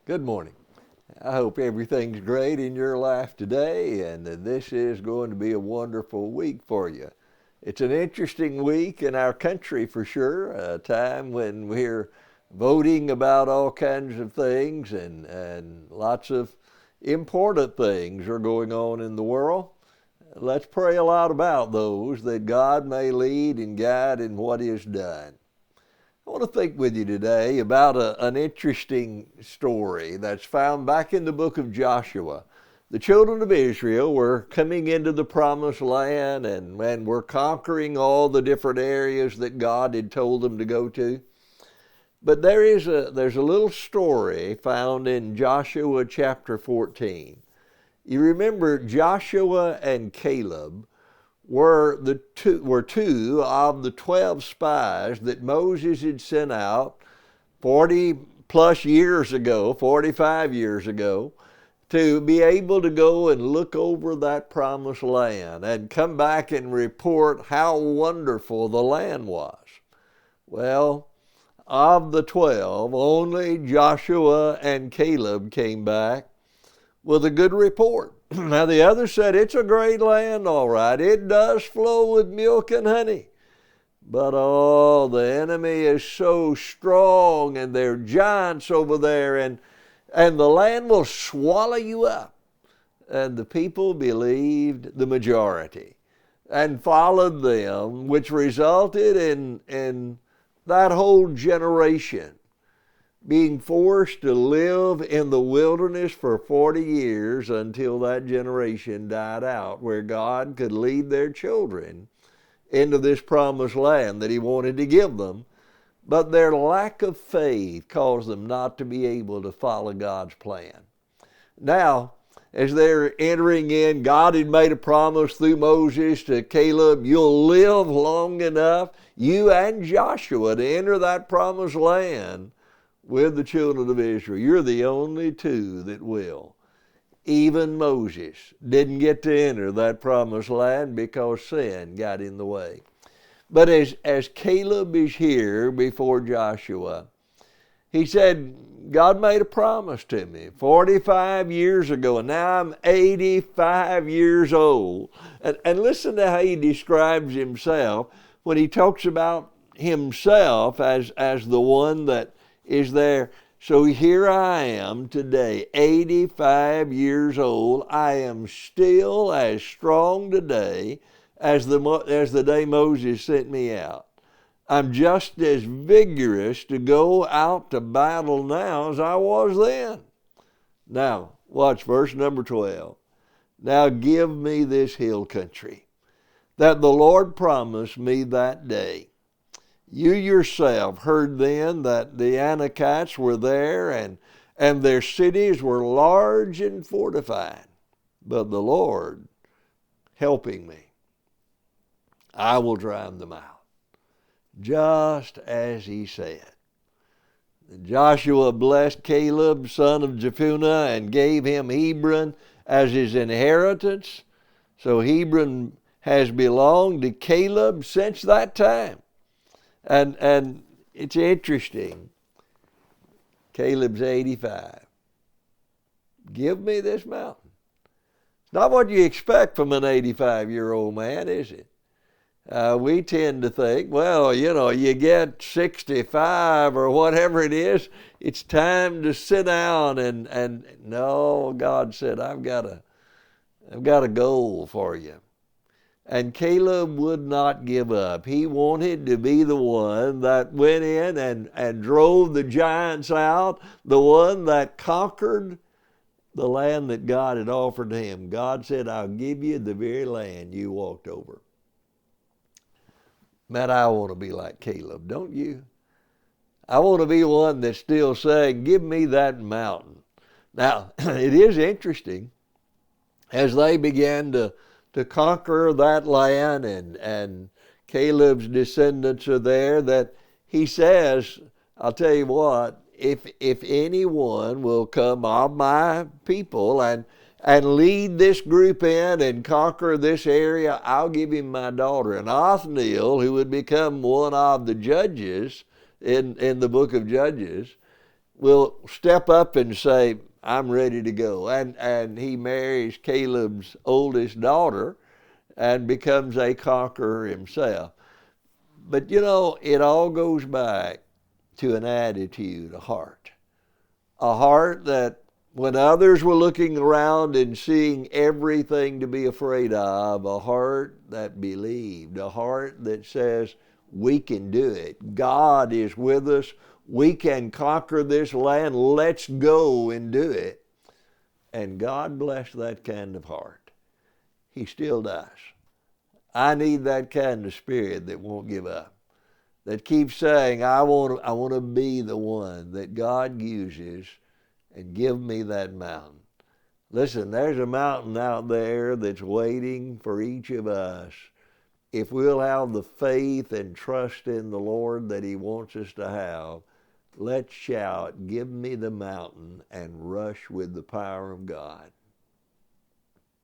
Good morning. I hope everything's great in your life today and that this is going to be a wonderful week for you. It's an interesting week in our country for sure, a time when we're voting about all kinds of things and lots of important things are going on in the world. Let's pray a lot about those that God may lead and guide in what is done. I want to think with you today about an interesting story that's found back in the book of Joshua. The children of Israel were coming into the promised land and were conquering all the different areas that God had told them to go to. But there's a little story found in Joshua chapter 14. You remember Joshua and Caleb were two of the 12 spies that Moses had sent out 40 plus years ago, 45 years ago, to be able to go and look over that promised land and come back and report how wonderful the land was. Well, of the 12, only Joshua and Caleb came back with a good report. Now the others said, it's a great land, all right. It does flow with milk and honey. But oh, the enemy is so strong and there are giants over there and the land will swallow you up. And the people believed the majority and followed them, which resulted in that whole generation being forced to live in the wilderness for 40 years until that generation died out, where God could lead their children into this promised land that He wanted to give them. But their lack of faith caused them not to be able to follow God's plan. Now, as they're entering in, God had made a promise through Moses to Caleb, you'll live long enough, you and Joshua, to enter that promised land with the children of Israel. You're the only two that will. Even Moses didn't get to enter that promised land because sin got in the way. But as Caleb is here before Joshua, he said, God made a promise to me 45 years ago, and now I'm 85 years old. And listen to how he describes himself when he talks about himself as the one that is there. So here I am today, 85 years old. I am still as strong today as the day Moses sent me out. I'm just as vigorous to go out to battle now as I was then. Now, watch verse number 12. Now give me this hill country that the Lord promised me that day. You yourself heard then that the Anakites were there and their cities were large and fortified. But the Lord helping me, I will drive them out, just as He said. Joshua blessed Caleb, son of Jephunneh, and gave him Hebron as his inheritance. So Hebron has belonged to Caleb since that time. And it's interesting. Caleb's 85. Give me this mountain. It's not what you expect from an 85-year-old man, is it? We tend to think, well, you get 65 or whatever it is, it's time to sit down and no, God said, I've got a goal for you. And Caleb would not give up. He wanted to be the one that went in and drove the giants out, the one that conquered the land that God had offered to him. God said, I'll give you the very land you walked over. Man, I want to be like Caleb, don't you? I want to be one that's still saying, give me that mountain. Now, it is interesting, as they began to conquer that land and Caleb's descendants are there, that he says, I'll tell you what, if anyone will come of my people and lead this group in and conquer this area, I'll give him my daughter. And Othniel, who would become one of the judges in the book of Judges, will step up and say, I'm ready to go. And he marries Caleb's oldest daughter and becomes a conqueror himself. But you know, it all goes back to an attitude, a heart. A heart that when others were looking around and seeing everything to be afraid of, a heart that believed, a heart that says, we can do it. God is with us. We can conquer this land. Let's go and do it. And God bless that kind of heart. He still does. I need that kind of spirit that won't give up, that keeps saying, I want to be the one that God uses, and give me that mountain. Listen, there's a mountain out there that's waiting for each of us if we'll have the faith and trust in the Lord that He wants us to have. Let's shout, give me the mountain, and rush with the power of God.